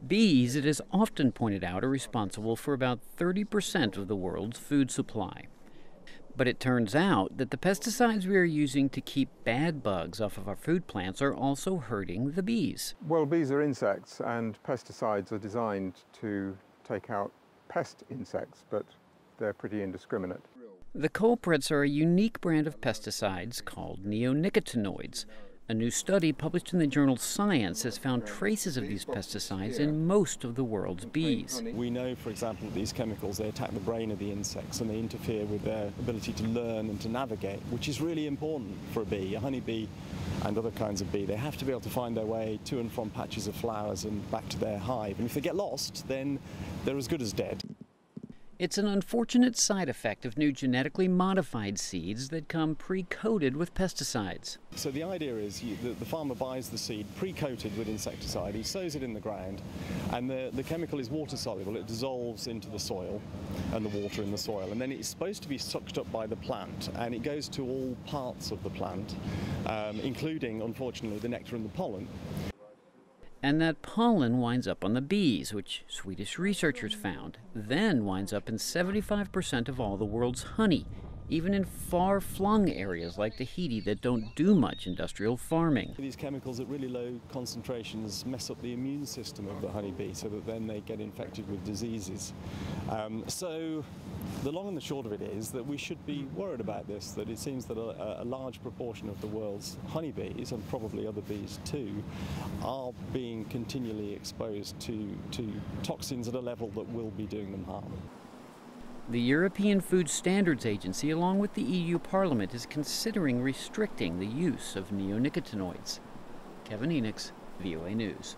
Bees, it is often pointed out, are responsible for about 30% of the world's food supply. But it turns out that the pesticides we are using to keep bad bugs off of our food plants are also hurting the bees. Well, bees are insects, and pesticides are designed to take out pest insects, but they're pretty indiscriminate. The culprits are a unique brand of pesticides called neonicotinoids. A new study published in the journal Science has found traces of these pesticides in most of the world's bees. We know, for example, that these chemicals, they attack the brain of the insects and they interfere with their ability to learn and to navigate, which is really important for a bee, a honeybee and other kinds of bee. They have to be able to find their way to and from patches of flowers and back to their hive. And if they get lost, then they're as good as dead. It's an unfortunate side effect of new genetically modified seeds that come pre-coated with pesticides. So the idea is the farmer buys the seed pre-coated with insecticide, he sows it in the ground, and the chemical is water soluble. It dissolves into the soil and the water in the soil, and then it's supposed to be sucked up by the plant, and it goes to all parts of the plant, including, unfortunately, the nectar and the pollen. And that pollen winds up on the bees, which Swedish researchers found, then winds up in 75% of all the world's honey, even in far-flung areas like Tahiti that don't do much industrial farming. These chemicals at really low concentrations mess up the immune system of the honeybee so that then they get infected with diseases. So the long and the short of it is that we should be worried about this, that it seems that a large proportion of the world's honeybees, and probably other bees too, are being continually exposed to toxins at a level that will be doing them harm. The European Food Standards Agency, along with the EU Parliament, is considering restricting the use of neonicotinoids. Kevin Enochs, VOA News.